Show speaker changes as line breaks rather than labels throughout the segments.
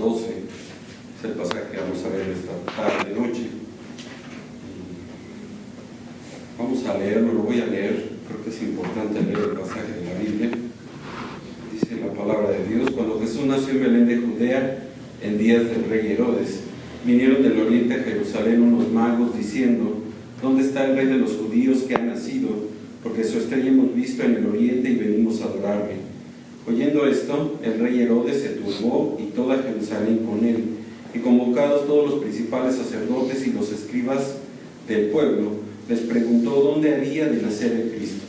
12, es el pasaje que vamos a ver esta tarde, noche. Vamos a leerlo, lo voy a leer, creo que es importante leer el pasaje de la Biblia. Dice la palabra de Dios: cuando Jesús nació en Belén de Judea, en días del rey Herodes, vinieron del oriente a Jerusalén unos magos diciendo: ¿dónde está el rey de los judíos que ha nacido? Porque su estrella hemos visto en el oriente y venimos a adorarle. Oyendo esto, el rey Herodes se turbó y toda Jerusalén con él, y convocados todos los principales sacerdotes y los escribas del pueblo, les preguntó dónde había de nacer el Cristo.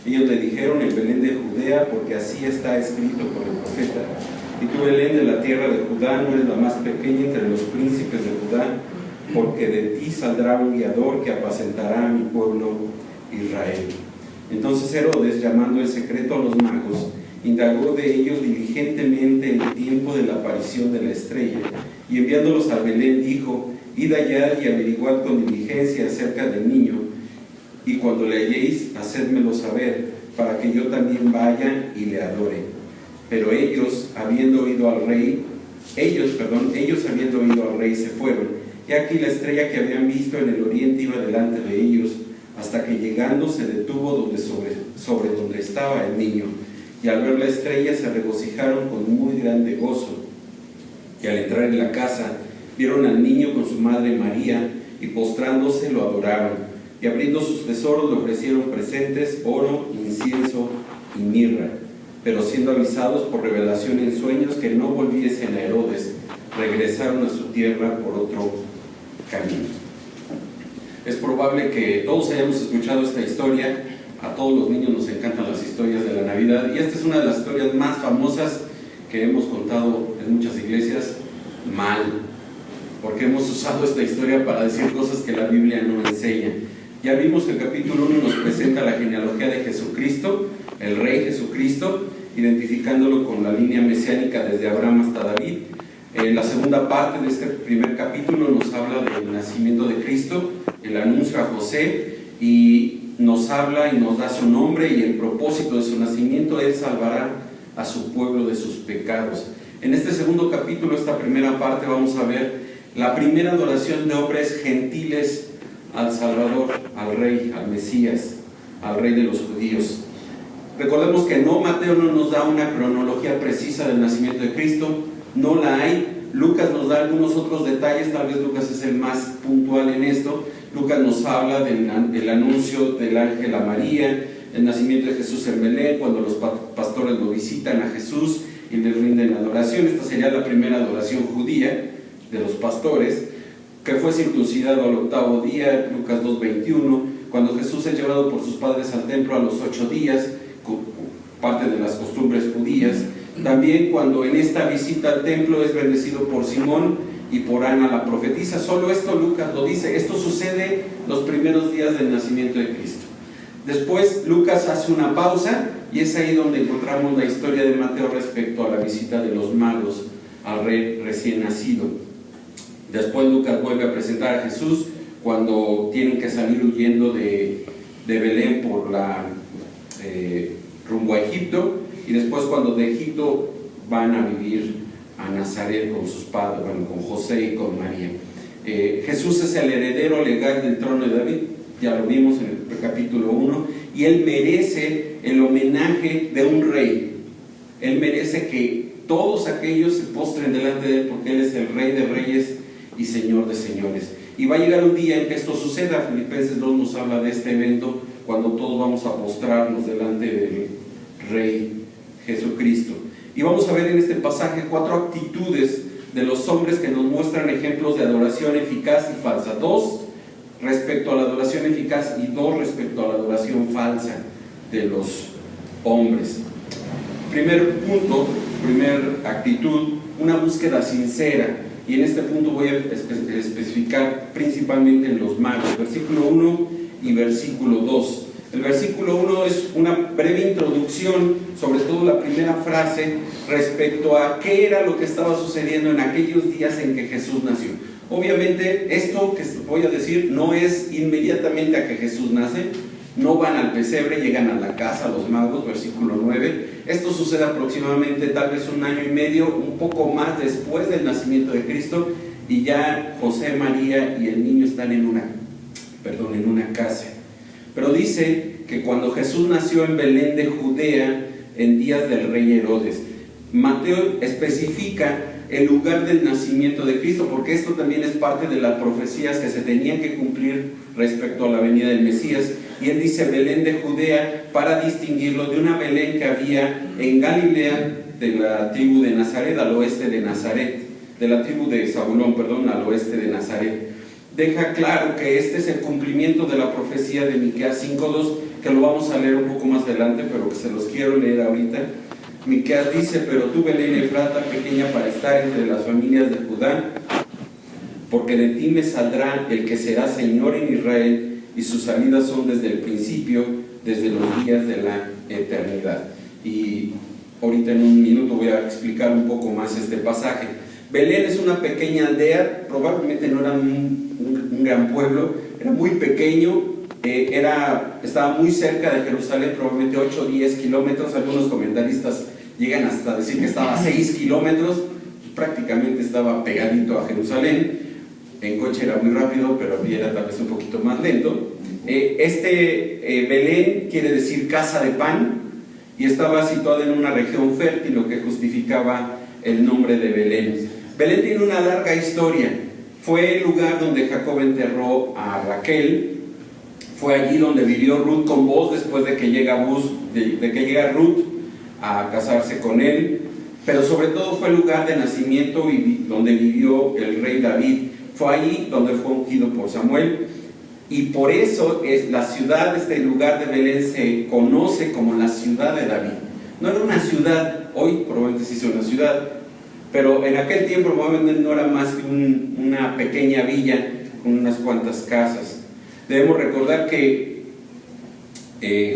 Ellos le dijeron: en Belén de Judea, porque así está escrito por el profeta: y tú, Belén, de la tierra de Judá, no eres la más pequeña entre los príncipes de Judá, porque de ti saldrá un guiador que apacentará a mi pueblo Israel. Entonces Herodes, llamando en secreto a los magos, indagó de ellos diligentemente el tiempo de la aparición de la estrella, y enviándolos a Belén dijo: id allá y averiguad con diligencia acerca del niño, y cuando le halléis, hacedmelo saber, para que yo también vaya y le adore. Pero ellos habiendo oído al rey, se fueron, y aquí la estrella que habían visto en el oriente iba delante de ellos, hasta que llegando se detuvo sobre donde estaba el niño. Y al ver la estrella se regocijaron con muy grande gozo. Y al entrar en la casa, vieron al niño con su madre María, y postrándose lo adoraron. Y abriendo sus tesoros le ofrecieron presentes, oro, incienso y mirra. Pero siendo avisados por revelación en sueños que no volviesen a Herodes, regresaron a su tierra por otro camino. Es probable que todos hayamos escuchado esta historia. A todos los niños nos encantan las historias de la Navidad, y esta es una de las historias más famosas que hemos contado en muchas iglesias, mal, porque hemos usado esta historia para decir cosas que la Biblia no enseña. Ya vimos que el capítulo 1 nos presenta la genealogía de Jesucristo, el rey Jesucristo, identificándolo con la línea mesiánica desde Abraham hasta David. La segunda parte de este primer capítulo nos habla del nacimiento de Cristo, el anuncio a José, y nos habla y nos da su nombre y el propósito de su nacimiento: Él salvará a su pueblo de sus pecados. En este segundo capítulo, esta primera parte, vamos a ver la primera adoración de hombres gentiles al Salvador, al Rey, al Mesías, al Rey de los judíos. Recordemos que Mateo no nos da una cronología precisa del nacimiento de Cristo, no la hay. Lucas nos da algunos otros detalles, tal vez Lucas es el más puntual en esto. Lucas nos habla del anuncio del ángel a María, el nacimiento de Jesús en Belén, cuando los pastores lo visitan a Jesús y le rinden adoración. Esta sería la primera adoración judía de los pastores, que fue circuncidado al 8º día, Lucas 2:21, cuando Jesús es llevado por sus padres al templo a los 8 días, parte de las costumbres judías. También cuando en esta visita al templo es bendecido por Simón y por Ana la profetisa. Solo esto Lucas lo dice. Esto sucede los primeros días del nacimiento de Cristo. Después Lucas hace una pausa, y es ahí donde encontramos la historia de Mateo respecto a la visita de los magos al rey recién nacido. Después Lucas vuelve a presentar a Jesús cuando tienen que salir huyendo de Belén por rumbo a Egipto, y después cuando de Egipto van a vivir a Nazaret con sus padres, con José y con María. Jesús es el heredero legal del trono de David, ya lo vimos en el capítulo 1, y Él merece el homenaje de un rey. Él merece que todos aquellos se postren delante de Él, porque Él es el Rey de reyes y Señor de señores. Y va a llegar un día en que esto suceda. Filipenses 2 nos habla de este evento, cuando todos vamos a postrarnos delante del Rey Jesucristo. Y vamos a ver en este pasaje 4 actitudes de los hombres que nos muestran ejemplos de adoración eficaz y falsa. 2 respecto a la adoración eficaz y 2 respecto a la adoración falsa de los hombres. Primer punto, primer actitud, una búsqueda sincera. Y en este punto voy a especificar principalmente en los magos, versículo 1 y versículo 2. El versículo 1 es una breve introducción, sobre todo la primera frase, respecto a qué era lo que estaba sucediendo en aquellos días en que Jesús nació. Obviamente, esto que voy a decir no es inmediatamente a que Jesús nace, No van al pesebre, llegan a la casa los magos, versículo 9. Esto sucede aproximadamente tal vez un año y medio, un poco más después del nacimiento de Cristo, y ya José, María y el niño están en una casa. Pero dice que cuando Jesús nació en Belén de Judea, en días del rey Herodes, Mateo especifica el lugar del nacimiento de Cristo, porque esto también es parte de las profecías que se tenían que cumplir respecto a la venida del Mesías. Y él dice Belén de Judea para distinguirlo de una Belén que había en Galilea, de la tribu de Nazaret, al oeste de Nazaret, de la tribu de Zabulón, perdón, al oeste de Nazaret. Deja claro que este es el cumplimiento de la profecía de Miqueas 5:2, que lo vamos a leer un poco más adelante, pero que se los quiero leer ahorita. Miqueas dice: pero tú, Belén Efrata, pequeña para estar entre las familias de Judá, porque de ti me saldrá el que será Señor en Israel, y sus salidas son desde el principio, desde los días de la eternidad. Y ahorita en un minuto voy a explicar un poco más este pasaje. Belén es una pequeña aldea, probablemente no era un gran pueblo, era muy pequeño, estaba muy cerca de Jerusalén, probablemente 8 o 10 kilómetros. Algunos comentaristas llegan hasta decir que estaba a 6 kilómetros, prácticamente estaba pegadito a Jerusalén. En coche era muy rápido, pero a pie era tal vez un poquito más lento. Belén quiere decir casa de pan, y estaba situada en una región fértil, lo que justificaba el nombre de Belén. Belén tiene una larga historia. Fue el lugar donde Jacob enterró a Raquel. Fue allí donde vivió Ruth con Boaz después de que llega Ruth a casarse con él. Pero sobre todo fue el lugar de nacimiento y donde vivió el rey David. Fue allí donde fue ungido por Samuel. Y por eso es la ciudad, este lugar de Belén se conoce como la ciudad de David. No era una ciudad, hoy probablemente sí es una ciudad, pero en aquel tiempo probablemente no era más que una pequeña villa con unas cuantas casas. Debemos recordar que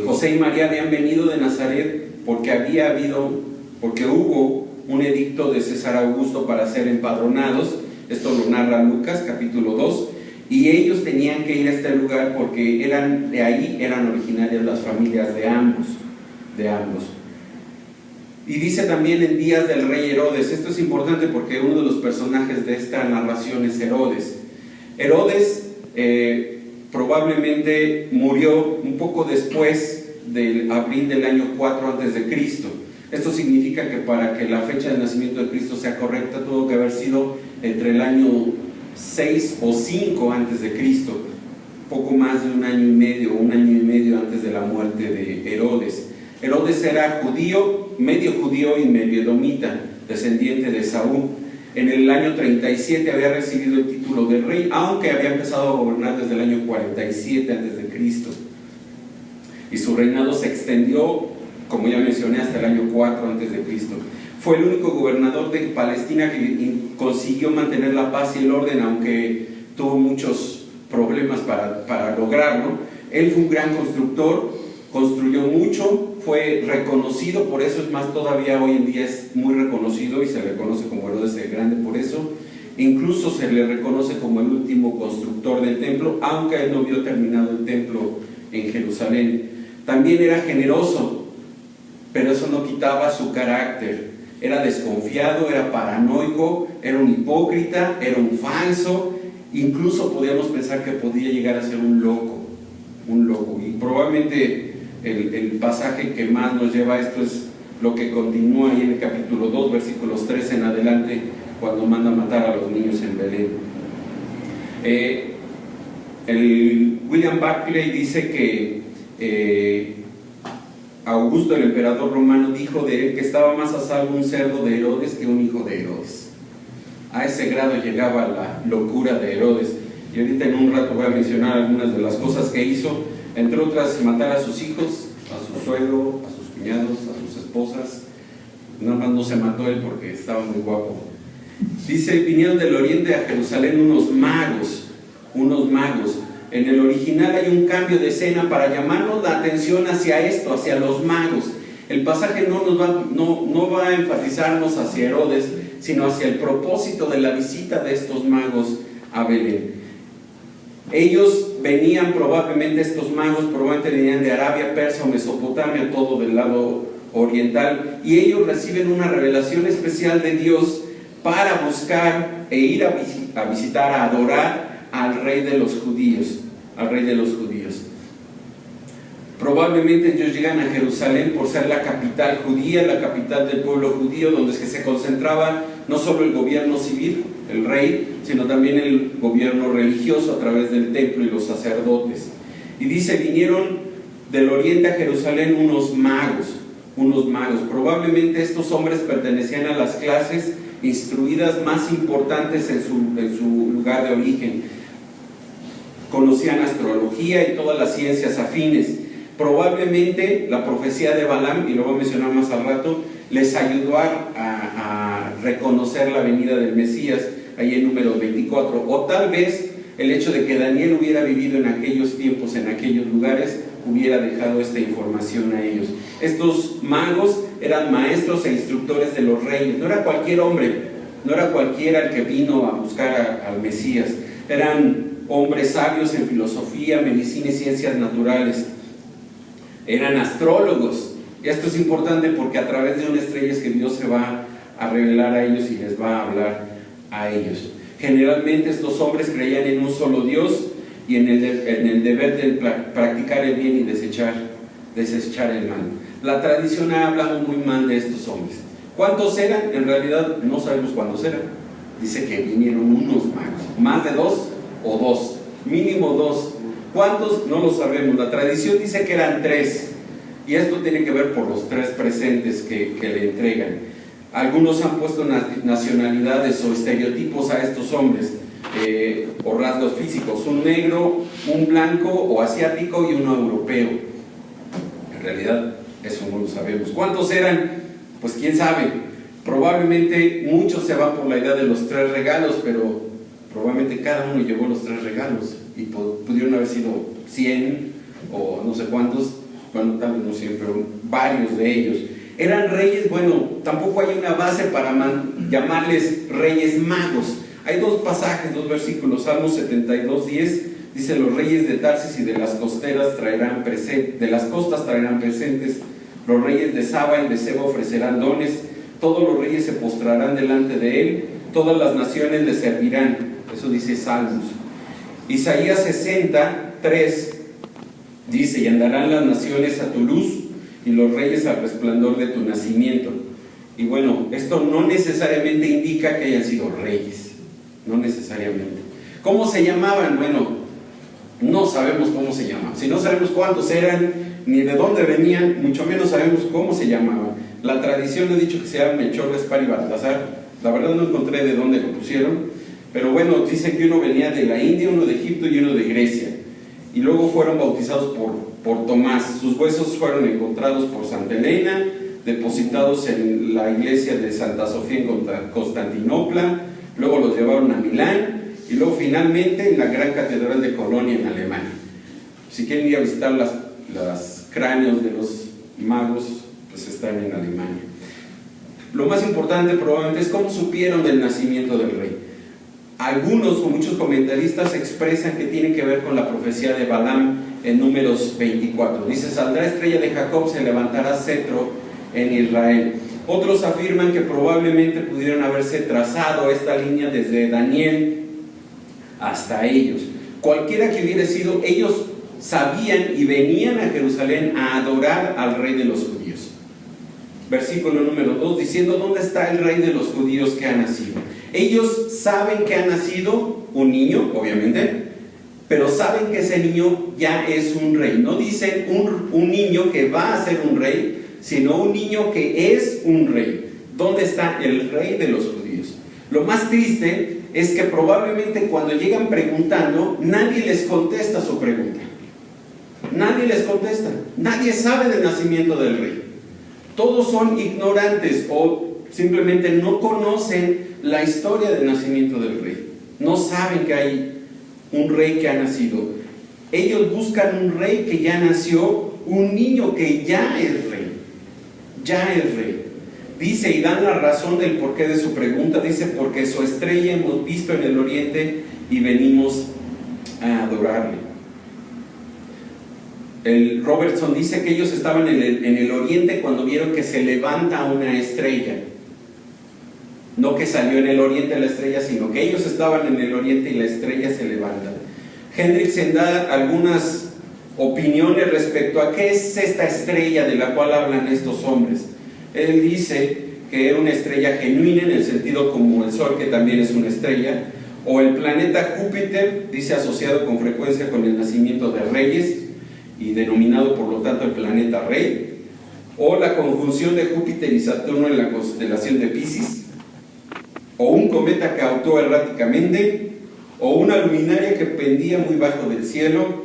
José y María habían venido de Nazaret porque hubo un edicto de César Augusto para ser empadronados. Esto lo narra Lucas capítulo 2, y ellos tenían que ir a este lugar porque de ahí eran originarias las familias de ambos. Y dice también en días del rey Herodes. Esto es importante porque uno de los personajes de esta narración es Herodes. Herodes probablemente murió un poco después del abril del año 4 antes de Cristo. Esto significa que para que la fecha de nacimiento de Cristo sea correcta, tuvo que haber sido entre el año 6 o 5 antes de Cristo, poco más de un año y medio antes de la muerte de Herodes. Herodes era medio judío y medio edomita, descendiente de Saúl. En el año 37 había recibido el título de rey, aunque había empezado a gobernar desde el año 47 antes de Cristo. Y su reinado se extendió, como ya mencioné, hasta el año 4 antes de Cristo. Fue el único gobernador de Palestina que consiguió mantener la paz y el orden, aunque tuvo muchos problemas para lograrlo. Él fue un gran constructor, construyó mucho, fue reconocido, por eso es más, todavía hoy en día es muy reconocido y se le conoce como Herodes el Grande por eso. Incluso se le reconoce como el último constructor del templo, aunque él no vio terminado el templo en Jerusalén. También era generoso, pero eso no quitaba su carácter. Era desconfiado, era paranoico, era un hipócrita, era un falso. Incluso podíamos pensar que podía llegar a ser un loco. Y probablemente el pasaje que más nos lleva a esto es lo que continúa ahí en el capítulo 2, versículos 13 en adelante, cuando manda matar a los niños en Belén. William Barclay dice que Augusto, el emperador romano, dijo de él que estaba más a salvo un cerdo de Herodes que un hijo de Herodes. A ese grado llegaba la locura de Herodes. Y ahorita en un rato voy a mencionar algunas de las cosas que hizo, entre otras matar a sus hijos, a su suegro, a sus cuñados, a sus esposas. Nada más no se mató él porque estaba muy guapo. Dice: vinieron del oriente a Jerusalén unos magos. En el original hay un cambio de escena para llamarnos la atención hacia esto, hacia los magos. El pasaje no va a enfatizarnos hacia Herodes, sino hacia el propósito de la visita de estos magos a Belén. Ellos venían probablemente, estos magos probablemente venían de Arabia, Persia o Mesopotamia, todo del lado oriental, y ellos reciben una revelación especial de Dios para buscar e ir a visitar, a adorar al rey de los judíos, al rey de los judíos. Probablemente ellos llegan a Jerusalén por ser la capital judía, la capital del pueblo judío, donde se concentraba no solo el gobierno civil, el rey, sino también el gobierno religioso a través del templo y los sacerdotes. Y dice, vinieron del oriente a Jerusalén unos magos. Probablemente estos hombres pertenecían a las clases instruidas más importantes en su lugar de origen. Conocían astrología y todas las ciencias afines. Probablemente la profecía de Balaam, y lo voy a mencionar más al rato, les ayudó a reconocer la venida del Mesías, ahí en Números 24, o tal vez el hecho de que Daniel hubiera vivido en aquellos tiempos, en aquellos lugares, hubiera dejado esta información a ellos. Estos magos eran maestros e instructores de los reyes, no era cualquier hombre, no era cualquiera el que vino a buscar al Mesías, eran hombres sabios en filosofía, medicina y ciencias naturales, eran astrólogos. Y esto es importante porque a través de una estrella es que Dios se va a revelar a ellos y les va a hablar a ellos. Generalmente estos hombres creían en un solo Dios y en el deber de practicar el bien y desechar el mal. La tradición ha hablado muy mal de estos hombres. ¿Cuántos eran? En realidad no sabemos cuántos eran. Dice que vinieron unos magos, más de 2 o 2, mínimo 2. ¿Cuántos? No lo sabemos. La tradición dice que eran 3. Y esto tiene que ver por los 3 presentes que le entregan. Algunos han puesto nacionalidades o estereotipos a estos hombres, o rasgos físicos: un negro, un blanco o asiático y uno europeo. En realidad eso no lo sabemos. ¿Cuántos eran? Pues quién sabe. Probablemente muchos se van por la idea de los 3 regalos, pero probablemente cada uno llevó los 3 regalos y pudieron haber sido 100 o no sé cuántos. Bueno, tal vez no 100, pero varios de ellos. ¿Eran reyes? Bueno, tampoco hay una base para llamarles reyes magos. Hay 2 pasajes, 2 versículos. Salmo 72:10 dice: los reyes de Tarsis y de las costas traerán presentes. Los reyes de Saba y de Seba ofrecerán dones. Todos los reyes se postrarán delante de él. Todas las naciones le servirán. Eso dice Salmos. Isaías 60:3 dice: y andarán las naciones a tu luz y los reyes al resplandor de tu nacimiento. Y bueno, esto no necesariamente indica que hayan sido reyes, no necesariamente. ¿Cómo se llamaban? Bueno, no sabemos cómo se llamaban. Si no sabemos cuántos eran, ni de dónde venían, mucho menos sabemos cómo se llamaban. La tradición ha dicho que se llaman Melchor, Gaspar y Baltasar. La verdad no encontré de dónde lo pusieron, pero bueno, dicen que uno venía de la India, uno de Egipto y uno de Grecia. Y luego fueron bautizados por Tomás. Sus huesos fueron encontrados por Santa Elena, depositados en la iglesia de Santa Sofía en Constantinopla. Luego los llevaron a Milán y luego finalmente en la gran catedral de Colonia en Alemania. Si quieren ir a visitar las cráneos de los magos, pues están en Alemania. Lo más importante probablemente es cómo supieron del nacimiento del rey. Algunos o muchos comentaristas expresan que tiene que ver con la profecía de Balaam en Números 24. Dice: saldrá estrella de Jacob, se levantará cetro en Israel. Otros afirman que probablemente pudieron haberse trazado esta línea desde Daniel hasta ellos. Cualquiera que hubiera sido, ellos sabían y venían a Jerusalén a adorar al rey de los judíos. Versículo número 2, diciendo: ¿dónde está el rey de los judíos que ha nacido? Ellos saben que ha nacido un niño, obviamente, pero saben que ese niño ya es un rey. No dicen un niño que va a ser un rey, sino un niño que es un rey. ¿Dónde está el rey de los judíos? Lo más triste es que probablemente cuando llegan preguntando, nadie les contesta su pregunta. Nadie les contesta. Nadie sabe del nacimiento del rey. Todos son ignorantes o simplemente no conocen la historia del nacimiento del rey. No saben que hay un rey que ha nacido. Ellos buscan un rey que ya nació, un niño que ya es rey. Ya es rey. Dice, y dan la razón del porqué de su pregunta. Dice: porque su estrella hemos visto en el oriente y venimos a adorarle. El Robertson dice que ellos estaban en el oriente cuando vieron que se levanta una estrella. No que salió en el oriente la estrella, sino que ellos estaban en el oriente y la estrella se levanta. Hendriksen da algunas opiniones respecto a qué es esta estrella de la cual hablan estos hombres. Él dice que era una estrella genuina en el sentido como el Sol, que también es una estrella, o el planeta Júpiter, dice asociado con frecuencia con el nacimiento de reyes y denominado por lo tanto el planeta rey, o la conjunción de Júpiter y Saturno en la constelación de Piscis, o un cometa que actuó erráticamente, o una luminaria que pendía muy bajo del cielo,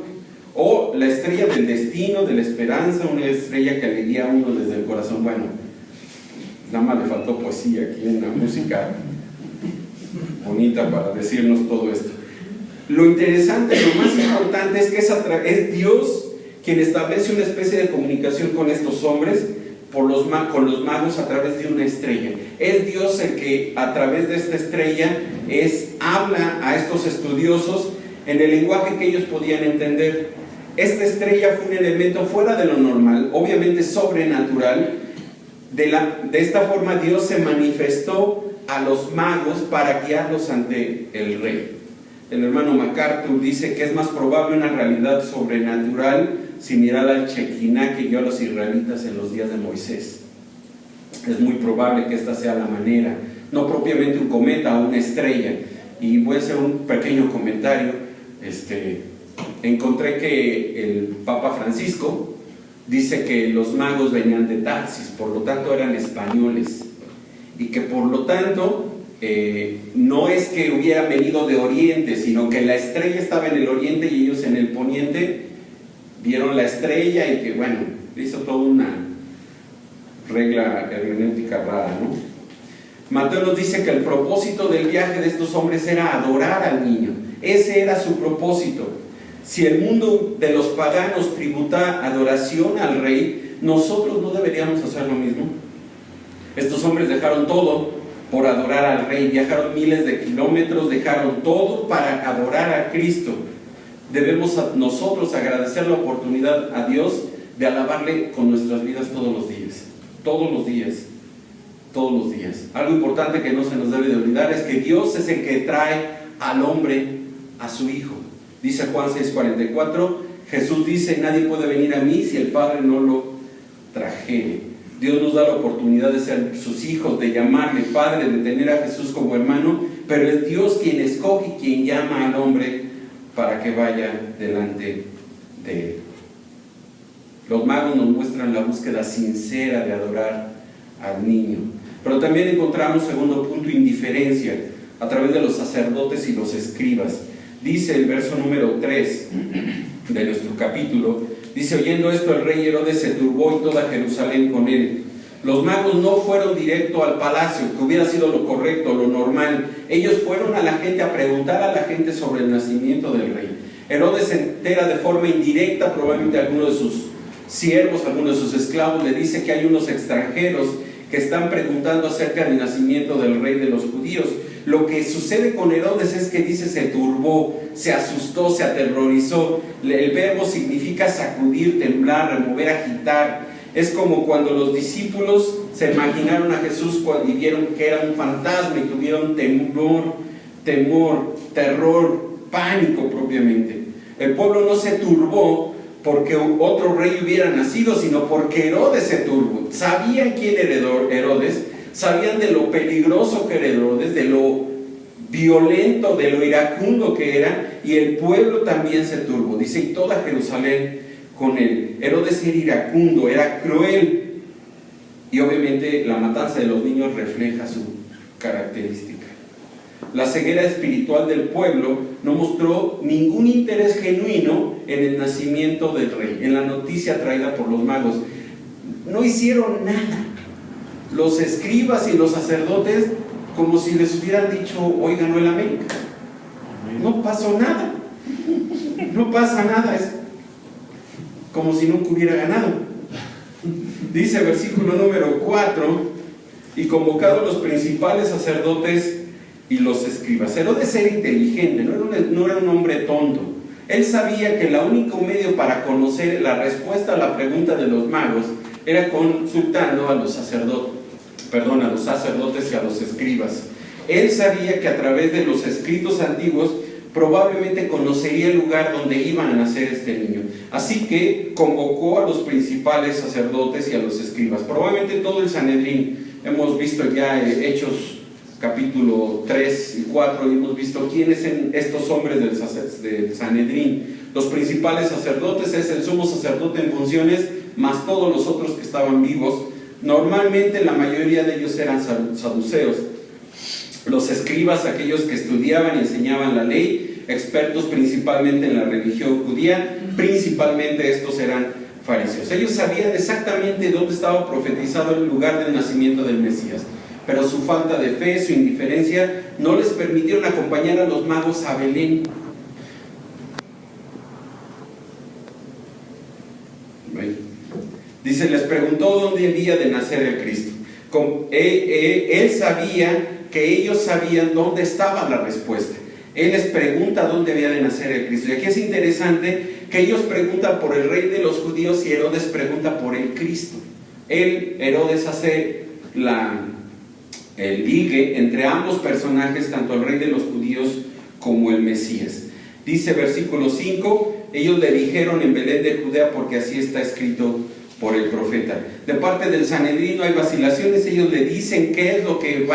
o la estrella del destino, de la esperanza, una estrella que le guía a uno desde el corazón. Bueno, nada más le faltó poesía aquí en la música bonita para decirnos todo esto. Lo interesante, lo más importante es que es Dios quien establece una especie de comunicación con estos hombres, con los magos a través de una estrella. Es Dios el que a través de esta estrella habla a estos estudiosos en el lenguaje que ellos podían entender. Esta estrella fue un elemento fuera de lo normal, obviamente sobrenatural. De esta forma Dios se manifestó a los magos para guiarlos ante el rey. El hermano MacArthur dice que es más probable una realidad sobrenatural similar al Shekinah que guió a los israelitas en los días de Moisés. Es muy probable que esta sea la manera, no propiamente un cometa o una estrella. Y voy a hacer un pequeño comentario. Encontré que el Papa Francisco dice que los magos venían de Tarsis, por lo tanto eran españoles, y que por lo tanto no es que hubieran venido de oriente, sino que la estrella estaba en el oriente y ellos en el poniente vieron la estrella, y que bueno, hizo toda una regla hermenéutica rara, ¿no? Mateo nos dice que el propósito del viaje de estos hombres era adorar al niño. Ese era su propósito. Si el mundo de los paganos tributa adoración al rey, nosotros no deberíamos hacer lo mismo. Estos hombres dejaron todo por adorar al rey, viajaron miles de kilómetros, dejaron todo para adorar a Cristo. Debemos nosotros agradecer la oportunidad a Dios de alabarle con nuestras vidas todos los días, todos los días, todos los días. Algo importante que no se nos debe de olvidar es que Dios es el que trae al hombre a su Hijo. Dice Juan 6:44, Jesús dice: nadie puede venir a mí si el Padre no lo trajere. Dios nos da la oportunidad de ser sus hijos, de llamarle Padre, de tener a Jesús como hermano, pero es Dios quien escoge y quien llama al hombre para que vaya delante de él. Los magos nos muestran la búsqueda sincera de adorar al niño. Pero también encontramos, segundo punto, indiferencia a través de los sacerdotes y los escribas. Dice el verso número 3 de nuestro capítulo, dice: oyendo esto el rey Herodes se turbó y toda Jerusalén con él. Los magos no fueron directo al palacio, que hubiera sido lo correcto, lo normal. Ellos fueron a la gente a preguntar a la gente sobre el nacimiento del rey. Herodes se entera de forma indirecta, probablemente alguno de sus siervos, alguno de sus esclavos le dice que hay unos extranjeros que están preguntando acerca del nacimiento del rey de los judíos. Lo que sucede con Herodes es que dice se turbó, se asustó, se aterrorizó. El verbo significa sacudir, temblar, remover, agitar. Es como cuando los discípulos se imaginaron a Jesús y vieron que era un fantasma y tuvieron temor, terror, pánico propiamente. El pueblo no se turbó porque otro rey hubiera nacido, sino porque Herodes se turbó. Sabían quién era Herodes, sabían de lo peligroso que era Herodes, de lo violento, de lo iracundo que era, y el pueblo también se turbó. Dice: y toda Jerusalén con él. Herodes era iracundo, era cruel, y obviamente la matanza de los niños refleja su característica. La ceguera espiritual del pueblo no mostró ningún interés genuino en el nacimiento del rey, en la noticia traída por los magos. No hicieron nada. Los escribas y los sacerdotes, como si les hubieran dicho: hoy ganó el América. No pasó nada. No pasa nada. Es como si nunca hubiera ganado. Dice versículo número 4: y convocados los principales sacerdotes y los escribas. Herodes era inteligente, no era un hombre tonto. Él sabía que el único medio para conocer la respuesta a la pregunta de los magos era consultando a los sacerdotes y a los escribas. Él sabía que a través de los escritos antiguos probablemente conocería el lugar donde iban a nacer este niño. Así que convocó a los principales sacerdotes y a los escribas, probablemente todo el Sanedrín. Hemos visto ya Hechos capítulo 3 y 4, y hemos visto quiénes son estos hombres del Sanedrín. Los principales sacerdotes es el sumo sacerdote en funciones, más todos los otros que estaban vivos. Normalmente la mayoría de ellos eran saduceos. Los escribas, aquellos que estudiaban y enseñaban la ley, expertos principalmente en la religión judía, principalmente estos eran fariseos. Ellos sabían exactamente dónde estaba profetizado el lugar del nacimiento del Mesías, pero su falta de fe, su indiferencia, no les permitieron acompañar a los magos a Belén. Dice, les preguntó dónde había de nacer el Cristo. Él sabía que ellos sabían dónde estaba la respuesta. Él les pregunta dónde había de nacer el Cristo. Y aquí es interesante que ellos preguntan por el rey de los judíos y Herodes pregunta por el Cristo. Herodes hace el ligue entre ambos personajes, tanto el rey de los judíos como el Mesías. Dice versículo 5, ellos le dijeron en Belén de Judea porque así está escrito por el profeta. De parte del Sanedrín no hay vacilaciones, ellos le dicen qué es lo que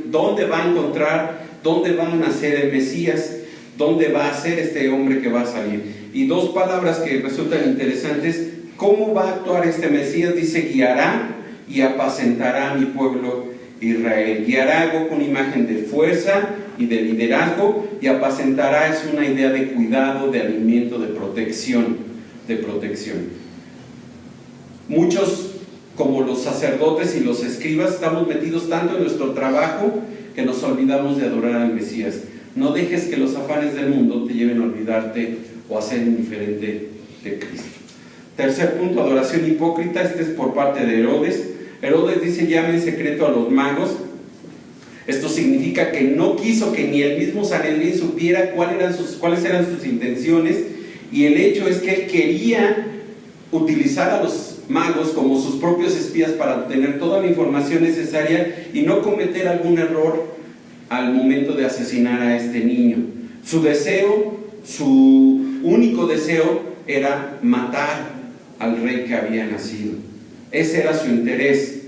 dónde va a encontrar, dónde va a nacer el Mesías, dónde va a ser este hombre que va a salir. Y dos palabras que resultan interesantes: cómo va a actuar este Mesías. Dice, guiará y apacentará a mi pueblo Israel. Guiará algo con imagen de fuerza y de liderazgo, y apacentará es una idea de cuidado, de alimento, de protección. Muchos, como los sacerdotes y los escribas, estamos metidos tanto en nuestro trabajo que nos olvidamos de adorar al Mesías. No dejes que los afanes del mundo te lleven a olvidarte o a ser indiferente de Cristo. Tercer punto, adoración hipócrita. Este es por parte de Herodes. Herodes dice, llame en secreto a los magos. Esto significa que no quiso que ni el mismo Sanedrín supiera cuáles eran sus intenciones, y el hecho es que él quería utilizar a los magos como sus propios espías para obtener toda la información necesaria y no cometer algún error al momento de asesinar a este niño. Su único deseo era matar al rey que había nacido. Ese era su interés,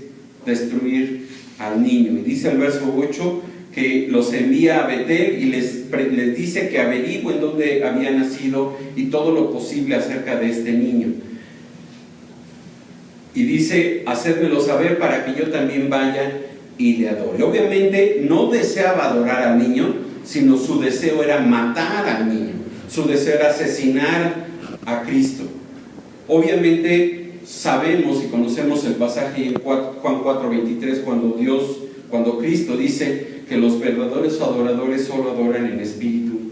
destruir al niño. Y dice el verso 8 que los envía a Betel y les dice que averigüen dónde había nacido y todo lo posible acerca de este niño. Y dice, hacérmelo saber para que yo también vaya y le adore. Obviamente no deseaba adorar al niño, sino su deseo era matar al niño. Su deseo era asesinar a Cristo. Obviamente sabemos y conocemos el pasaje en Juan 4:23, cuando Cristo dice que los verdaderos adoradores solo adoran en espíritu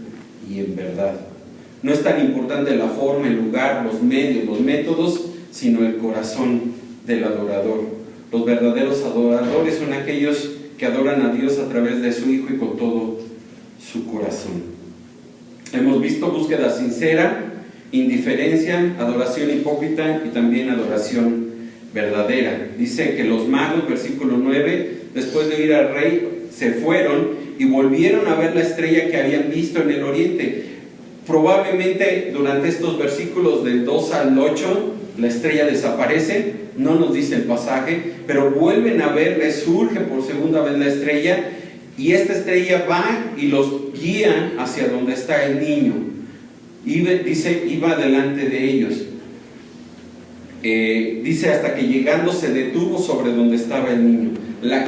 y en verdad. No es tan importante la forma, el lugar, los medios, los métodos, sino el corazón del adorador. Los verdaderos adoradores son aquellos que adoran a Dios a través de su Hijo y con todo su corazón. Hemos visto búsqueda sincera, indiferencia, adoración hipócrita y también adoración verdadera. Dice que los magos, versículo 9, después de oír al rey, se fueron y volvieron a ver la estrella que habían visto en el oriente. Probablemente durante estos versículos del 2 al 8 la estrella desaparece, no nos dice el pasaje, pero vuelven a ver, les surge por segunda vez la estrella, y esta estrella va y los guía hacia donde está el niño. Dice, iba delante de ellos. Dice, hasta que llegando se detuvo sobre donde estaba el niño. La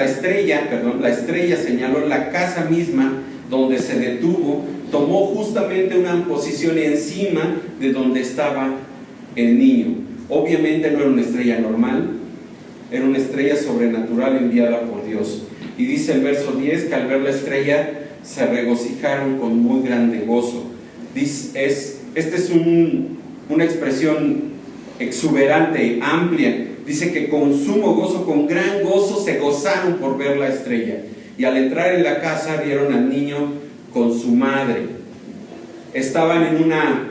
estrella señaló la casa misma donde se detuvo, tomó justamente una posición encima de donde estaba el niño. Obviamente no era una estrella normal, era una estrella sobrenatural enviada por Dios. Y dice el verso 10 que al ver la estrella se regocijaron con muy grande gozo. Esta es una expresión exuberante, amplia. Dice que con sumo gozo, con gran gozo se gozaron por ver la estrella. Y al entrar en la casa vieron al niño con su madre. estaban en una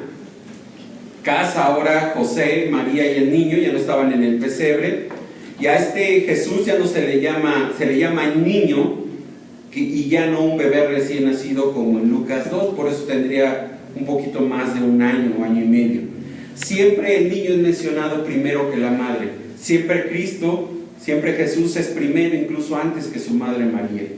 casa ahora, José, María y el niño, ya no estaban en el pesebre, y a este Jesús ya no se le llama niño, y ya no un bebé recién nacido como en Lucas 2, por eso tendría un poquito más de un año y medio. Siempre el niño es mencionado primero que la madre, siempre Cristo, siempre Jesús es primero, incluso antes que su madre María.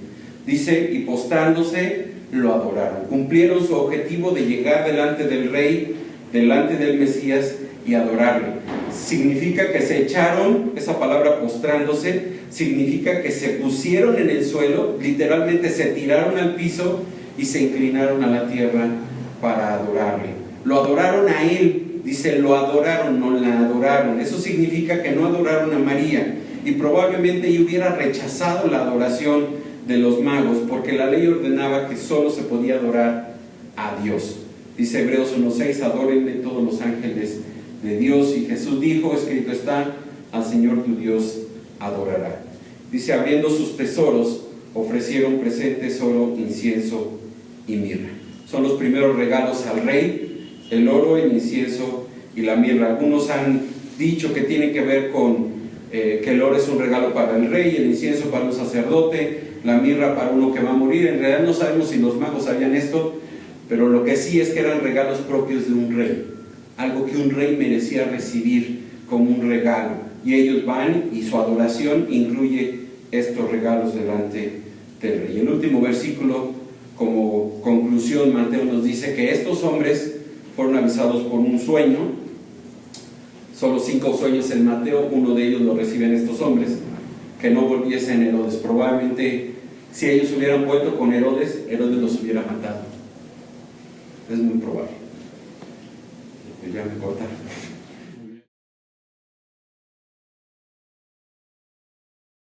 Dice, y postrándose lo adoraron. Cumplieron su objetivo de llegar delante del Rey, delante del Mesías y adorarle. Significa que se echaron, esa palabra postrándose, significa que se pusieron en el suelo, literalmente se tiraron al piso y se inclinaron a la tierra para adorarle. Lo adoraron a él, dice, lo adoraron, no la adoraron. Eso significa que no adoraron a María, y probablemente ella hubiera rechazado la adoración de los magos, porque la ley ordenaba que solo se podía adorar a Dios. Dice Hebreos 1:6, adórenle todos los ángeles de Dios, y Jesús dijo, escrito está, al Señor tu Dios adorará. Dice, abriendo sus tesoros, ofrecieron presentes, oro, incienso y mirra. Son los primeros regalos al rey, el oro, el incienso y la mirra. Algunos han dicho que tiene que ver con que el oro es un regalo para el rey, el incienso para un sacerdote, la mirra para uno que va a morir. En realidad no sabemos si los magos sabían esto, pero lo que sí es que eran regalos propios de un rey, algo que un rey merecía recibir como un regalo, y ellos van y su adoración incluye estos regalos delante del rey. El último versículo, como conclusión, Mateo nos dice que estos hombres fueron avisados por un sueño. Solo 5 sueños en Mateo, uno de ellos lo reciben estos hombres, que no volviesen Herodes. Probablemente si ellos hubieran vuelto con Herodes, Herodes los hubiera matado. Es muy probable. Ya me cortaron.